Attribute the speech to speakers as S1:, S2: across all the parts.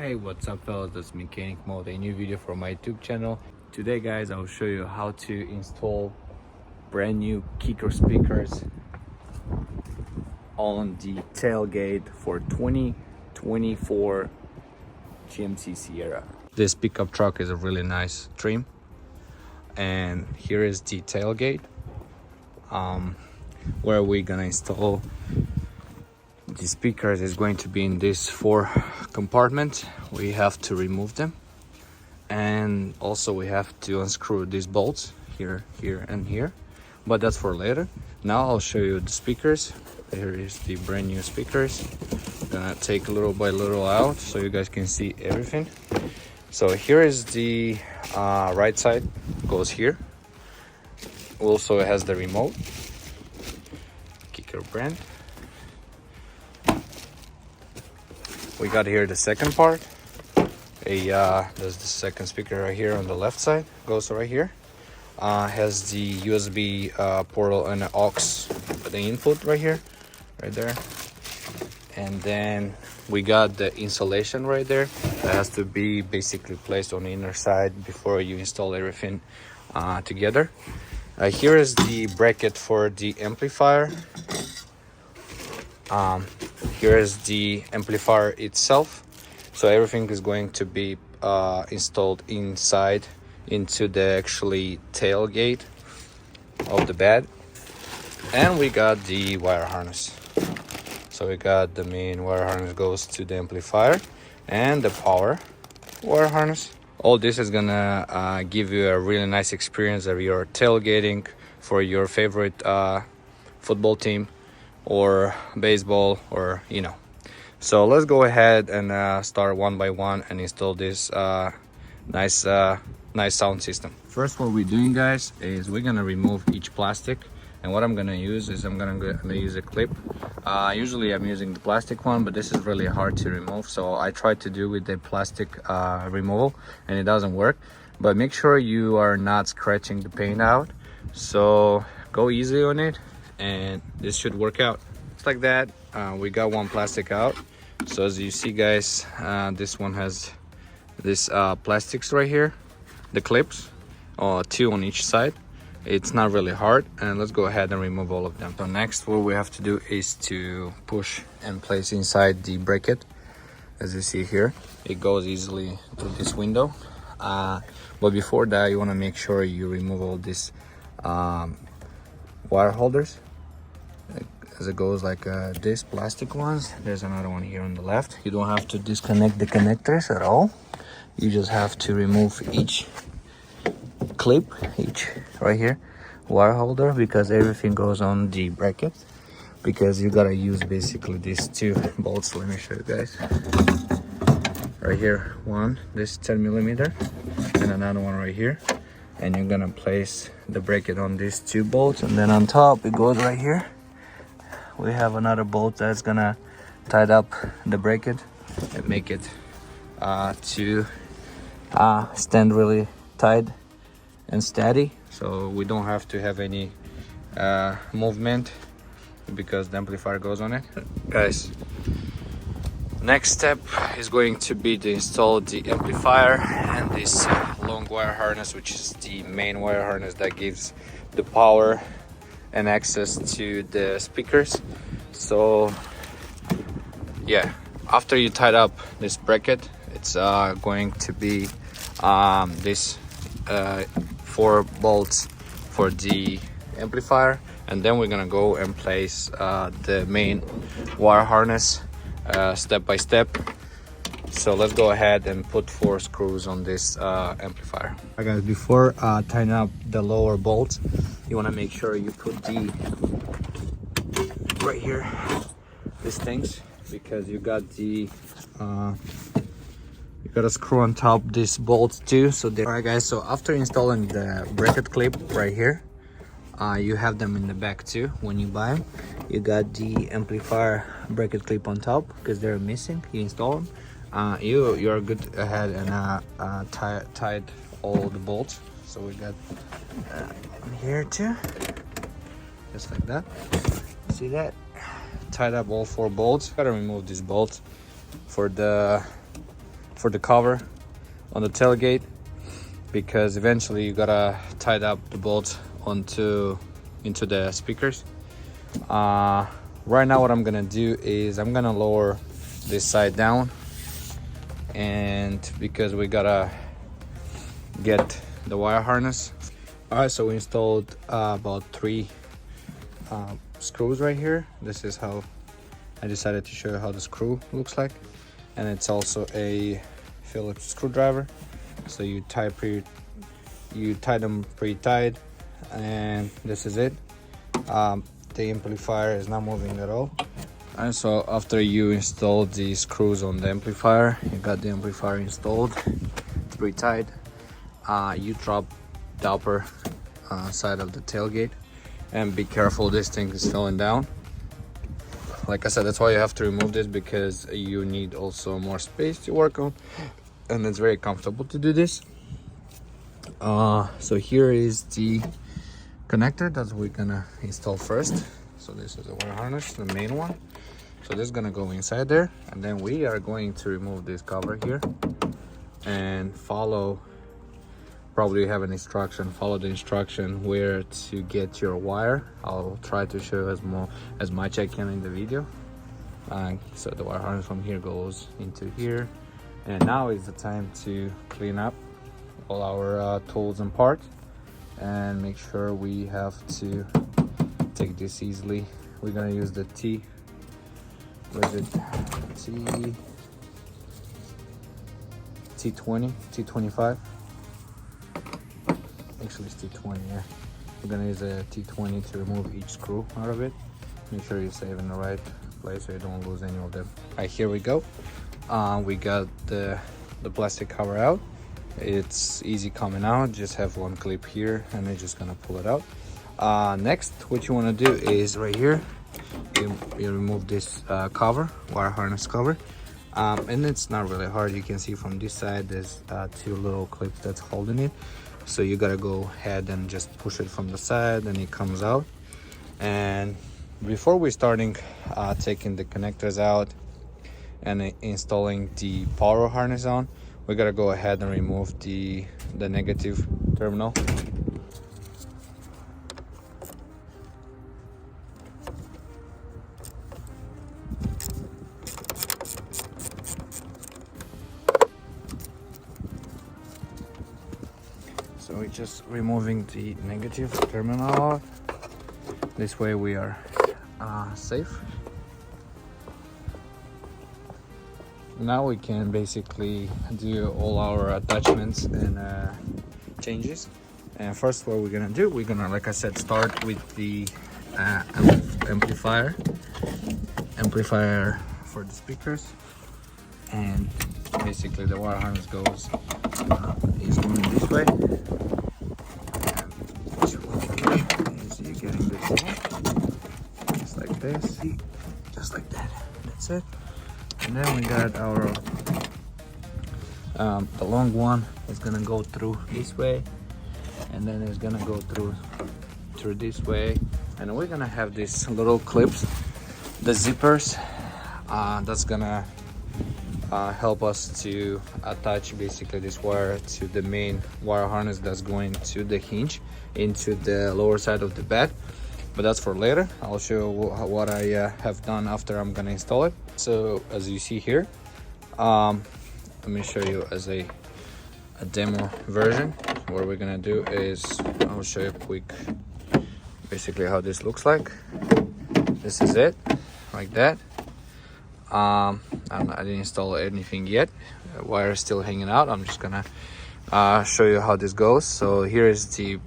S1: Hey, what's up fellas, that's Mechanic Mode, a new video for my YouTube channel. Today guys, I'll show you how to install brand new kicker speakers on the tailgate for 2024 GMC Sierra. This pickup truck is a really nice trim, and here is the tailgate where we're gonna install the speakers. Is going to be in this 4 compartments. We have to remove them, and also we have to unscrew these bolts here, and here, but that's for later. Now I'll show you the speakers. Here is the brand new speakers. I'm gonna take little by little out so you guys can see everything. So here is the right side, goes here. Also it has the remote, Kicker brand. We got here the second part. There's the second speaker right here on the left side, goes right here. Has the USB portal and the aux, the input right here, right there. And then we got the insulation right there that has to be basically placed on the inner side before you install everything together. Here is the bracket for the amplifier. Here is the amplifier itself. So everything is going to be installed inside into the actually tailgate of the bed. And we got the wire harness. So we got the main wire harness goes to the amplifier, and the power wire harness. All this is gonna give you a really nice experience of your tailgating for your favorite football team or baseball, or you know. So let's go ahead and start one by one and install this nice sound system. First, what we're doing guys is we're gonna remove each plastic, and what I'm gonna use is I'm gonna use a clip. Usually I'm using the plastic one, but this is really hard to remove, so I tried to do with the plastic removal and it doesn't work. But make sure you are not scratching the paint out, so go easy on it and this should work out. Just like that, we got one plastic out. So as you see guys, this one has this plastics right here, the clips, 2 on each side. It's not really hard, and let's go ahead and remove all of them. So next, what we have to do is to push and place inside the bracket. As you see here, it goes easily through this window, but before that you want to make sure you remove all these wire holders, as it goes like this plastic ones. There's another one here on the left. You don't have to disconnect the connectors at all. You just have to remove each clip, each right here wire holder, because everything goes on the bracket, because you gotta use basically these 2 bolts. Let me show you guys. Right here, one, this 10mm, and another one right here, and you're gonna place the bracket on these 2 bolts, and then on top it goes right here. We have another bolt that's gonna tie up the bracket and make it to stand really tight and steady, so we don't have to have any movement because the amplifier goes on it. Guys, next step is going to be to install the amplifier and this long wire harness, which is the main wire harness that gives the power and access to the speakers. So yeah, after you tied up this bracket, it's going to be this 4 bolts for the amplifier, and then we're gonna go and place the main wire harness step by step. So let's go ahead and put 4 screws on this amplifier. Alright guys, before tying up the lower bolts, you want to make sure you put the right here these things, because you got the you got to screw on top these bolts too. So all right guys, so after installing the bracket clip right here, you have them in the back too. When you buy them, you got the amplifier bracket clip on top because they're missing. You install them, you're good ahead and tied all the bolts. So we got here too, just like that. See that? Tied up all 4 bolts. Gotta remove these bolts for the for the cover on the tailgate, because eventually you gotta tie up the bolts into the speakers. Right now what I'm gonna do is I'm gonna lower this side down, and because we gotta get the wire harness. All right, so we installed about 3 screws right here. This is how I decided to show you how the screw looks like, and it's also a Phillips screwdriver. So you tie them pre-tied, and this is it. The amplifier is not moving at all. And so after you install the screws on the amplifier, you got the amplifier installed, it's pre-tied. You drop the upper side of the tailgate, and be careful, this thing is falling down. Like I said, that's why you have to remove this, because you need also more space to work on, and it's very comfortable to do this. So here is the connector that we're gonna install first. So this is the wire harness, the main one. So this is gonna go inside there, and then we are going to remove this cover here and follow the instruction where to get your wire. I'll try to show as much I can in the video. So the wire harness from here goes into here, and now is the time to clean up all our tools and parts, and make sure we have to take this easily. We're gonna use the T25. Actually it's T20, yeah. We're gonna use a T20 to remove each screw out of it. Make sure you save in the right place so you don't lose any of them. All right, here we go. We got the plastic cover out. It's easy coming out, just have one clip here and you're just gonna pull it out. Next, what you want to do is right here, you remove this cover, wire harness cover, and it's not really hard. You can see from this side there's 2 little clips that's holding it, so you gotta go ahead and just push it from the side and it comes out. And before we're starting taking the connectors out and installing the power harness on, we gotta go ahead and remove the negative terminal. So we're just removing the negative terminal. This way we are safe. Now we can basically do all our attachments and changes. And first, what we're gonna do, we're gonna, like I said, start with the amplifier for the speakers. And basically the wire harness goes is going this way. Is you getting the tool just like this, just like that. That's it. And then we got our the long one is gonna go through this way, and then it's gonna go through this way, and we're gonna have these little clips, the zippers, that's gonna help us to attach basically this wire to the main wire harness that's going to the hinge into the lower side of the bed. But that's for later. I'll show what I have done after I'm gonna install it. So as you see here, let me show you as a demo version. What we're gonna do is I'll show you quick basically how this looks like. This is it, like that. I didn't install anything yet. Wire is still hanging out. I'm just gonna show you how this goes. So here is the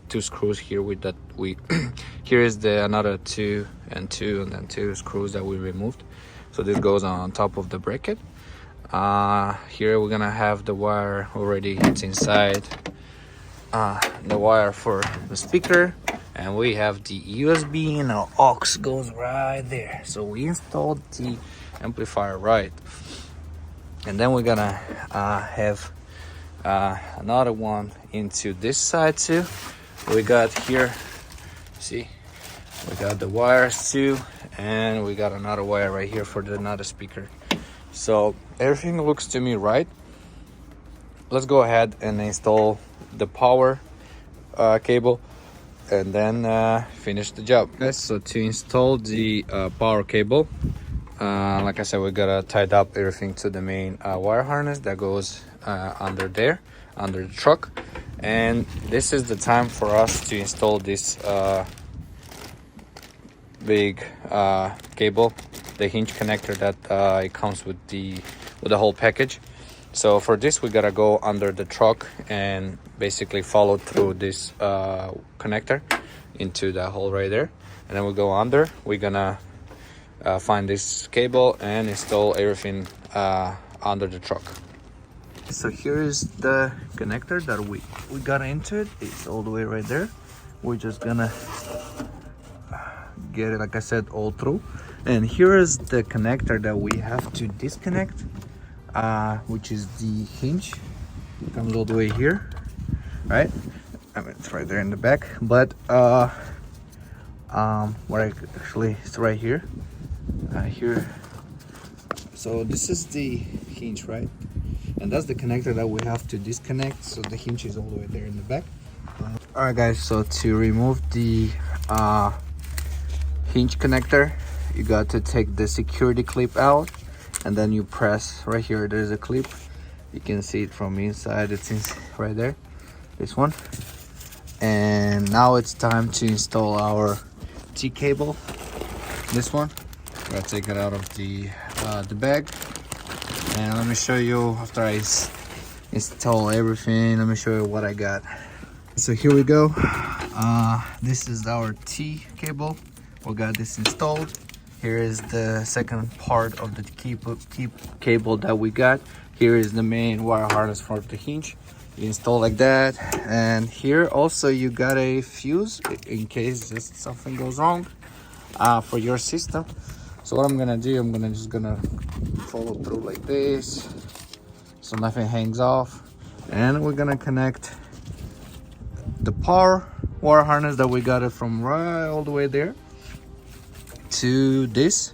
S1: 2 screws here with that we here is the another 2 and 2 and then 2 screws that we removed. So this goes on top of the bracket. Here we're gonna have the wire already. It's inside the wire for the speaker, and we have the USB, and our aux goes right there. So we installed the amplifier right, and then we're gonna have another one into this side too. We got here, see, we got the wires too, and we got another wire right here for another speaker. So everything looks to me right. Let's go ahead and install the power cable and then finish the job, guys. So to install the power cable, like I said, we gotta tie up everything to the main wire harness that goes under there, under the truck. And this is the time for us to install this big cable, the hinge connector that it comes with the whole package. So for this, we gotta go under the truck and basically follow through this connector into that hole right there, and then we go under. We're gonna find this cable and install everything under the truck. So here is the connector that we got into it. It's all the way right there. We're just gonna get it, like I said, all through. And here is the connector that we have to disconnect, which is the hinge. It comes all the way here, right? I mean, it's right there in the back, but actually it's right here, here. So this is the hinge, right? And that's the connector that we have to disconnect. So the hinge is all the way there in the back. All right, guys. So to remove the hinge connector, you got to take the security clip out, and then you press right here. There's a clip. You can see it from inside. It's right there. This one. And now it's time to install our T cable. This one. Gotta take it out of the bag. And let me show you after I install everything. Let me show you what I got. So here we go. This is our T cable. We got this installed. Here is the second part of the cable that we got. Here is the main wire harness for the hinge. You install like that. And here also you got a fuse in case just something goes wrong for your system. So what I'm gonna do, I'm just gonna follow through like this so nothing hangs off, and we're gonna connect the power wire harness that we got it from right all the way there to this,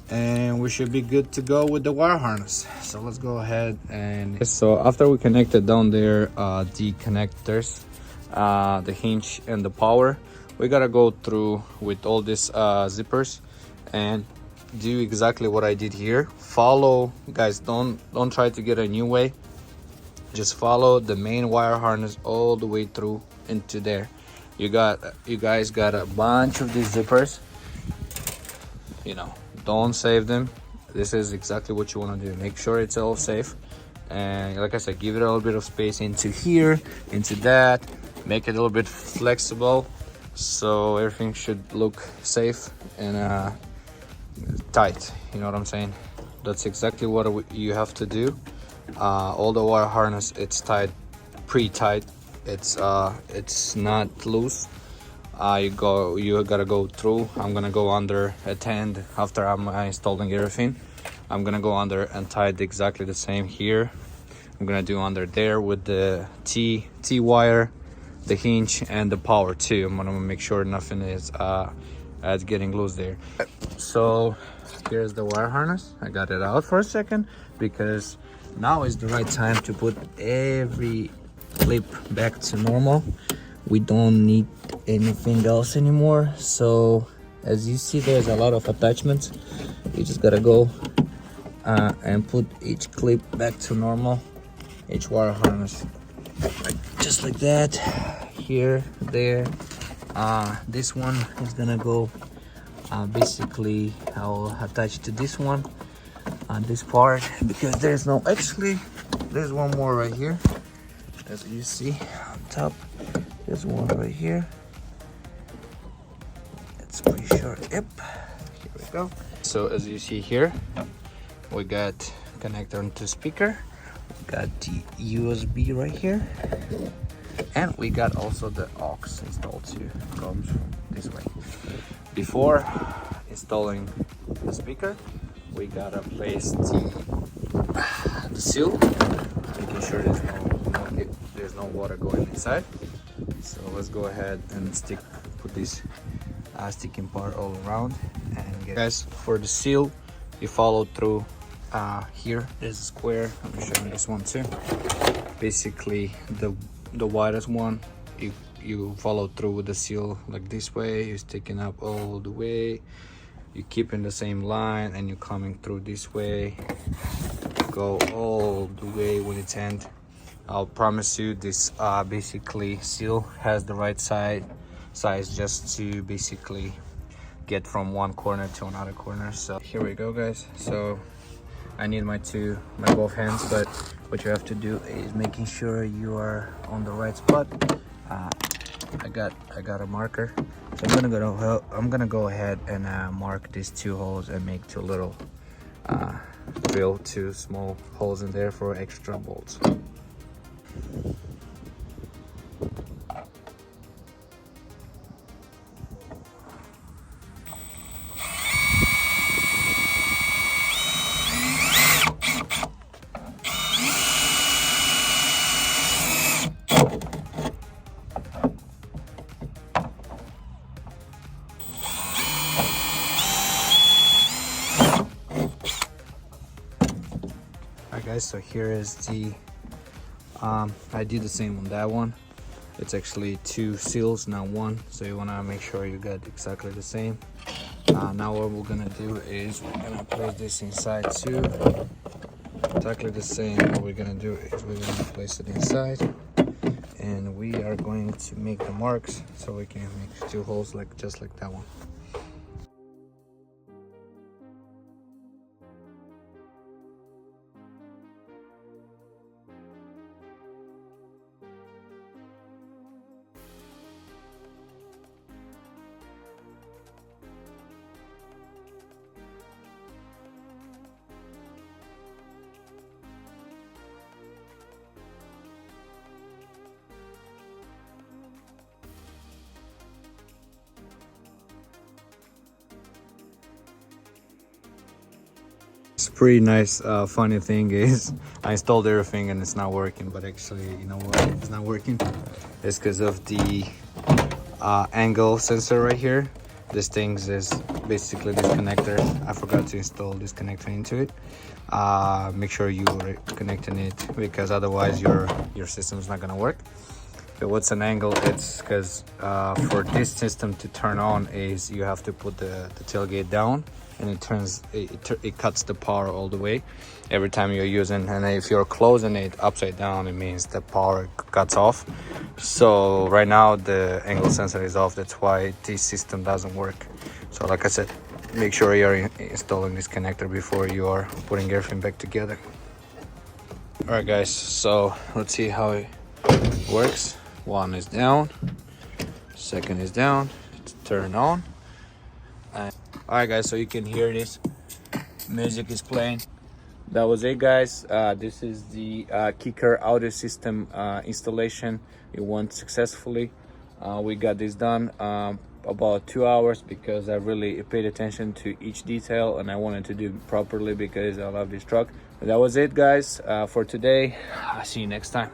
S1: and we should be good to go with the wire harness. So let's go ahead. And so after we connected down there the connectors, the hinge and the power, we gotta go through with all these zippers and do exactly what I did here. Follow, guys, don't try to get a new way. Just follow the main wire harness all the way through into there. You guys got a bunch of these zippers, you know, don't save them. This is exactly what you want to do. Make sure it's all safe, and like I said, give it a little bit of space into here, into that. Make it a little bit flexible so everything should look safe and tight, you know what I'm saying? That's exactly what you have to do. All the wire harness, it's tied, pre-tight. It's not loose. You gotta go through. I'm gonna go under at the end after I'm installing everything. I'm gonna go under and tie it exactly the same here. I'm gonna do under there with the T wire, the hinge, and the power too. I'm gonna make sure nothing is getting loose there. So here's the wire harness. I got it out for a second because now is the right time to put every clip back to normal. We don't need anything else anymore. So as you see, there's a lot of attachments. You just gotta go and put each clip back to normal, each wire harness, just like that. Here, there. This one is gonna go basically I'll attach to this one on this part, because there's one more right here, as you see on top. There's one right here. It's pretty short. Yep, here we go. So as you see here, we got connector into speaker, we got the USB right here, and we got also the aux installed too. Comes from this way. Before installing the speaker, we gotta place the seal, making sure there's no water going inside. So let's go ahead and put this sticking part all around. And guys, for the seal, you follow through here is a square. I'm showing this one too. Basically the widest one, you follow through with the seal like this way. You're sticking up all the way, you keep in the same line, and you're coming through this way, go all the way when it's end. I'll promise you this basically seal has the right size just to basically get from one corner to another corner. So here we go, guys. So I need my both hands, but what you have to do is making sure you are on the right spot. I got a marker, so I'm gonna go ahead and mark these 2 holes and make 2 little drill 2 small holes in there for extra bolts. Alright guys, so here is the I did the same on that one. It's actually 2 seals, not 1, so you want to make sure you get exactly the same. Now what we're gonna do is we're gonna place this inside too, exactly the same. What we're gonna do is we're gonna place it inside, and we are going to make the marks so we can make 2 holes just like that one. It's pretty nice. Funny thing is I installed everything and it's not working, but actually, you know what, it's not working. It's because of the angle sensor right here. This thing is basically this connector. I forgot to install this connector into it. Make sure you are connecting it, because otherwise your system is not gonna work. But what's an angle? It's because for this system to turn on is you have to put the tailgate down, and it cuts the power all the way every time you're using. And if you're closing it upside down, it means the power cuts off. So right now the angle sensor is off. That's why this system doesn't work. So like I said, make sure you're installing this connector before you are putting everything back together. All right guys, so let's see how it works. 1 is down, 2nd is down, it's turned on. Alright guys, so you can hear this music is playing. That was it, guys. This is the Kicker audio system installation. It went successfully. We got this done about 2 hours, because I really paid attention to each detail and I wanted to do it properly because I love this truck. But that was it, guys, for today. I'll see you next time.